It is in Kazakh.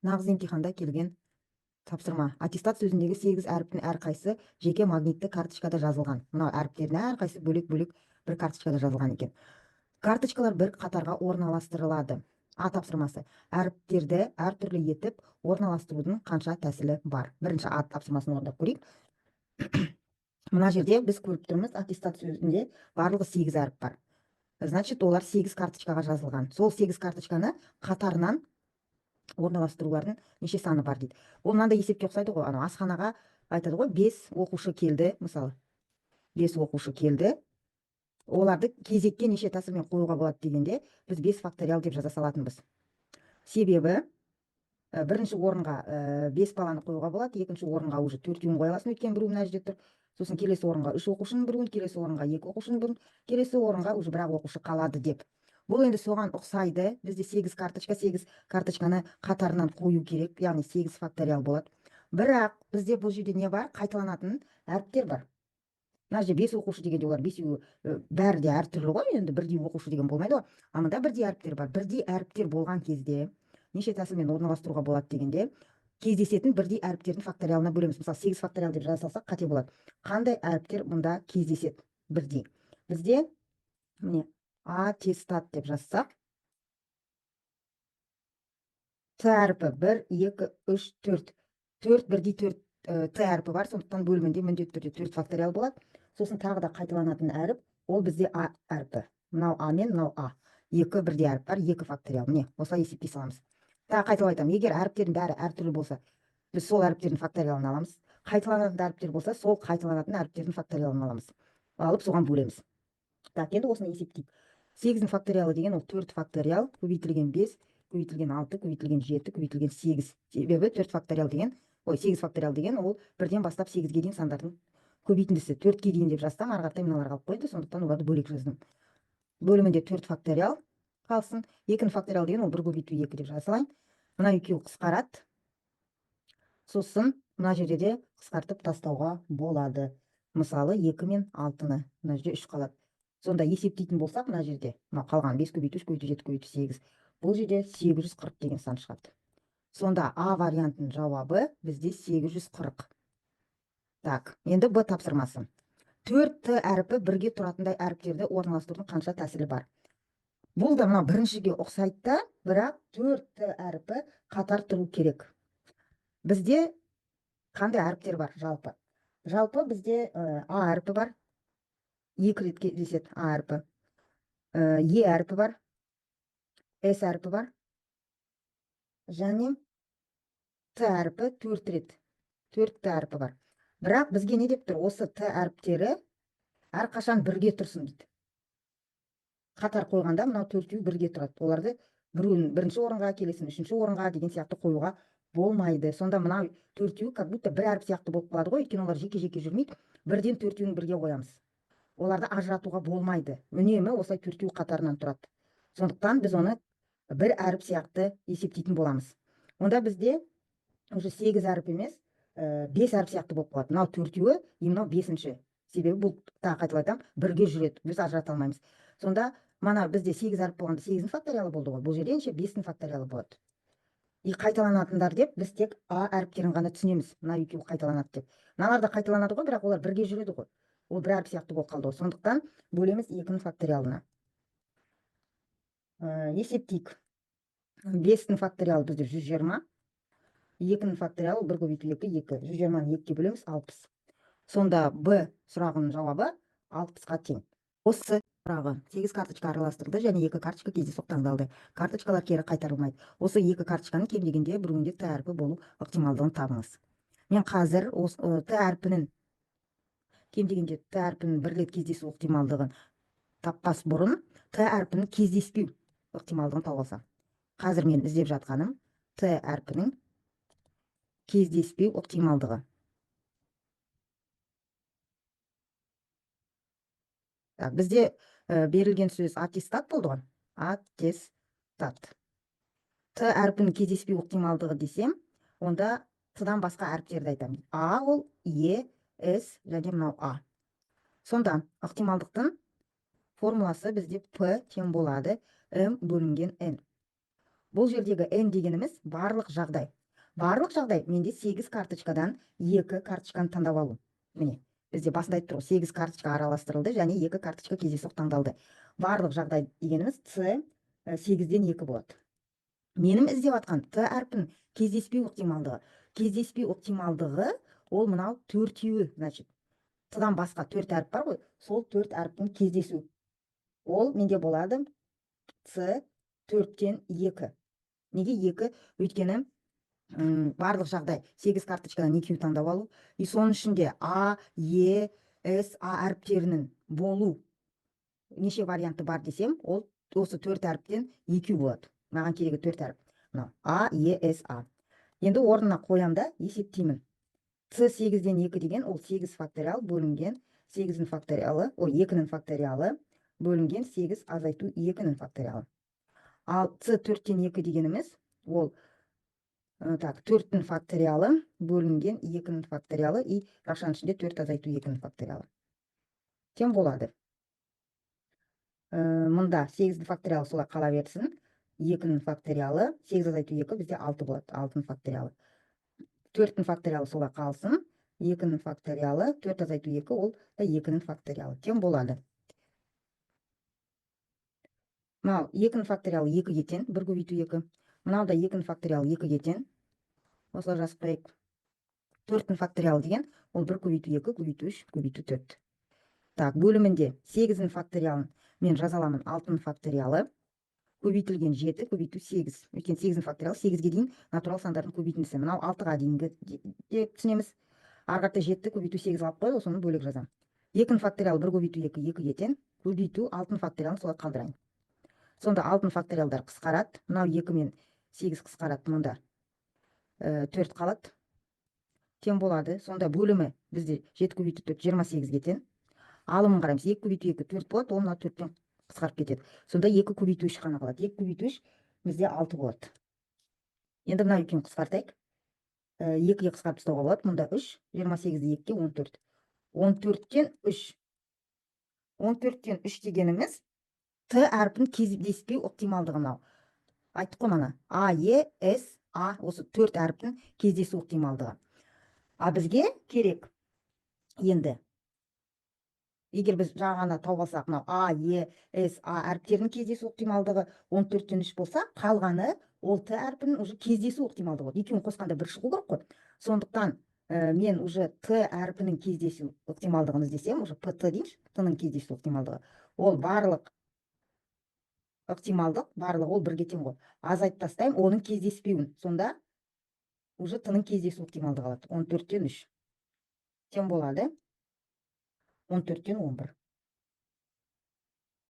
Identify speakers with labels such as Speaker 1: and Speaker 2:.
Speaker 1: нағыз емтиханда келген тапсырма. Аттестат сөзіндегі 8 әріптің әрқайсысы жеке магнитті карточкада жазылған. Мынау әріптердің әрқайсысы бөлек-бөлек бір карточкада жазылған екен. Карточкалар бір қатарға орналастырылады. А тапсырмасы. Әріптерді әртүрлі етіп орналастырудың қанша тәсілі бар? Бірінші А тапсырмасын орындап көрейік. Мына жерде біз көріп тұрмыз, аттестат сөзінде барлығы 8 әріп бар. Значит, олар 8 карточкаға жазылған. Сол 8 карточканы қатарынан орналастырулардың неше саны бар дейді. Ол мынандай есепке ұқсайды ғой, анау асханаға айтады ғой, 5 оқушы келді, мысалы. 5 оқушы келді. Оларды кезекке неше тәсілмен қоюға болады дегенде, біз 5 факториал деп жаза салатынбыз. Себебі бірінші орынға 5 баланы қоюға болады, екінші орынға уже 4-ін қоя аласың, өйткені біреу мына жерде тұр. Сосын келесі орынға 3 оқушының біреуін, келесі орынға 2 оқушының біреуін, келесі орынға уже бір оқушы қалады деп. Бұл енді соған ұқсайды. Бізде 8 карточканы қатарынан қою керек, яғни 8 факториал болады. Бірақ бізде бұл жерде не бар? Қайталанатын әріптер бар. Мына жерде 5 оқушы дегенде олар 5-еуі бәрі де әртүрлі ғой, енді бірдей оқушы деген болмайды ғой. А мында бірдей әріптер бар. Бірдей әріптер болған кезде неше тәсілмен орналастыруға болады дегенде, кездесетін бірдей әріптердің факториалына бөлеміз. Мысалы 8 факториал деп жаза салсақ қате болады. Қандай әріптер мұнда кездеседі? Бірдей. Бізде міне аттестат деп жазсақ, Т әріпі 1, 2, 3, 4. 4 бірдей 4 Т әріпі бар, сондықтан бөлімінде міндетті түрде 4 факториал болады. Сосын тағы да қайталанатын әріп, ол бізде А әріпі. Мынау А мен мынау А. 2 бірдей әріп бар, 2 факториал. Міне, осылай есептей саламыз. Тағы қайталап айтамын, егер әріптердің бәрі әртүрлі болса, біз сол әріптердің факториалын аламыз. Қайталанатын әріптер болса, сол қайталанатын әріптердің факториалын аламыз. Алып соған бөлеміз. Так, енді осыны есептейік. 8-дің факториалы деген ол 4 факториал, көбейтілген 5, көбейтілген 6, көбейтілген 7, көбейтілген 8. Себебі 4 факториал деген, 8 факториал деген ол бірден бастап 8-ге дейін сандардың көбейтіндісі. 4-ге дейін деп жазсам, ары қаратай мыналар қалып қойды, сондықтан оларды бөлек жаздым. Бөлімінде 4 факториал қалсын. 2-дің факториал деген ол 1 көбейту 2 деп жаза салайын. Мына екеуі қысқарады. Сосын мына жерде де қысқартып тастауға болады. Мысалы 2 мен 6-ны, мына жерде 3 қалады. Сонда есептейтін болсақ, мына жерде қалған 5 көбейту 3 көбейту 7 көбейту 8. Бұл жерде 840 деген сан шығады. Сонда А вариантының жауабы бізде 840. Так, енді Б тапсырмасы. 4 Т әріпі бірге тұратындай әріптерді орналастырудың қанша тәсілі бар? Бұл да мына біріншіге ұқсайды да, бірақ 4 Т әріпі қатар тұру керек. Бізде қандай әріптер бар жалпы? Жалпы бізде А әріпі бар. 2 рет кездеседі А әріпі. Е әріпі бар. С әріпі бар. Және Т әріпі 4 рет. 4 Т әріпі бар. Бірақ бізге не деп тұр? Осы Т әріптері әрқашан бірге тұрсын дейді. Қатар қойғанда мынау 4-еу бірге тұрады. Оларды біреуін бірінші орынға, келесін үшінші орынға деген сияқты қоюға болмайды. Сонда мынау 4-еу как будто бір әріп сияқты болып қалады ғой, өйткені олар жеке-жеке жүрмейді. Бірден 4-еуін бірге қоямыз. Оларды ажыратуға болмайды. Үнемі осылай 4-еу қатарынан тұрады. Сондықтан біз оны бір әріп сияқты есептейтін боламыз. Онда бізде уже 8 әріп емес, 5 әріп сияқты болып қалады. Мынау 4-еуі, мынау 5-ші. Себебі бұл тағы қайталайтам, бірге жүреді. Біз ажырата алмаймыз. Сонда мана бізде 8 әріп болғанда 8-дің факториалы болды ғой. Бұл жерде 5-дің факториалы болады. И қайталанатындар деп біз тек А әріптерін ғана түсінеміз. Мына екеуі қайталанады деп. Мыналар да қайталанады ғой, бірақ олар бірге жүреді ғой. Ол бір әріп сияқты болып қалды ғой. Сондықтан бөлеміз 2-ның факториалына. Есептейік. 5-дің факториалы бізде 120. 2-ның факториалы 1 көбейту 2, 2. 120-ны 2-ге бөлеміз 60. Сонда Б сұрағының жауабы 60-ға тең. Осы сұрағы 8 карточка араластырылды және 2 карточка кездейсоқ таңдалды. Карточкалар кері қайтарылмайды. Осы 2 карточканың кем дегенде біреуінде Т әріпі болу ықтималдығын табыңыз. Мен қазір Т әріпінің кем дегенде Т әріпінің бір рет кездесу ықтималдығын таппас бұрын Т әріпінің кездеспеу ықтималдығын тауып алсам. Қазір мен іздеп жатқаным Т әріпінің кездеспеу ықтималдығы. Бізде берілген сөз аттестат болды ғой. Аттестат. Т әріпінің кездеспеу ықтималдығы десем, онда Т-дан басқа әріптерді айтамын. А ол Е, С және мынау А. Сонда ықтималдықтың формуласы бізде П тең болады М бөлінген Н. бұл жердегі n дегеніміз барлық жағдай. Барлық жағдай менде 8 карточкадан 2 карточканы таңдап алу. Міне, бізде басында айтып тұр ғой, 8 карточка араластырылды және 2 карточка кездейсоқ таңдалды. Барлық жағдай дегеніміз С 8-ден 2 болады. Менің іздеп жатқан Т әрпін кездеспеу ықтималдығы. Кездеспеу ықтималдығы ол мынау төртеуі, значит, Т-дан басқа 4 әріп бар ғой, сол 4 әріптің кездесу. Ол менде болады С 4-тен 2. Неге 2? Өйткені барлық жағдай 8 карточкадан 2 таңдап алу. И соның ішінде А, Е, С, А әріптерінің болу неше варианты бар десем, ол осы 4 әріптен 2 болады. Маған керегі 4 әріп. Мынау А, Е, С, А. Енді орнына қоям да есептеймін. С 8-ден 2 деген ол 8 факториал бөлінген 8-дің факториалы, о 2-ның факториалы бөлінген 8 азайту 2-ның факториалы. Ал С 4-тен 2 дегеніміз ол 4-тің факториалы бөлінген 2-ның факториалы и рақшаның ішінде 4 азайту 2-ның факториалы. Тең болады. Мұнда 8-дің факториалы солай қала берсін. 2-ның факториалы 8 азайту 2 бізде 6 болады. 6-ның факториалы. 4-тің факториалы солай қалсын. 2-ның факториалы 4 азайту 2 ол 2-ның факториалы. Тең болады. Мынау 2-ның факториалы 2-ге тең, 1 көбейту 2. Мынау да 2-ның факториалы 2-ге тең. Осылай жазып қояйық. 4-тің факториалы деген ол 1 көбейту 2 көбейту 3 көбейту 4. Так, бөлімінде 8-дің факториалын мен жазаламын 6-ның факториалы көбейтілген 7 көбейту 8. Өйткені 8-дің факториалы 8-ге дейін натурал сандардың көбейтіндісі. Мынау 6-ға дейінгі деп түсінеміз. Арғы 7 көбейту 8 алып қойып, соны бөлек жазамын. 2-ның факториалы 1 көбейту 2 2-ге тең, көбейту 6-ның факториалын солай қалдырайын. Сонда 6-ның факториалдар қысқарады. Мынау 2 мен 8 қысқарады, мұнда 4 қалады. Тең болады. Сонда бөлімі бізде 7 көбейту 4 28-ге тең. Алымын қараймыз. 2 көбейту 2 4 болады, ол мына 4-тен қысқарып кетеді. Сонда 2 көбейту 3 қана қалады. 2 көбейту 3 бізде 6 болады. Енді мына екеуін қысқартайық. 2-ге қысқарып тастауға болады. Мұнда 3, 28-ді 2-ге 14. 14-тен 3. 14-тен 3 дегеніміз Т әрпін кездеспеу ықтималдығы мынау. Айттық қой мана. А, Е, С, А осы 4 әріптің кездесу ықтималдығы. А бізге керек енді. Егер біз жаңағына тауып алсақ, мынау А, Е, С, А әріптерінің кездесу ықтималдығы 14-тен 3 болса, қалғаны ол Т әрпінің уже кездесу ықтималдығы болады. Екеуін қосқанда бір шығу керек қой. Сондықтан мен уже Т әрпінің кездесу ықтималдығын іздесем, уже ПТ дейміз, Т-ның кездесу ықтималдығы. Ол барлық ықтималдық, барлығы ол бірге тең ғой. Азайтып тастаймын оның кездеспеуін. Сонда уже Т-ның кездесу ықтималдығы алады. 14-тен 3 тең болады. 14-тен 11.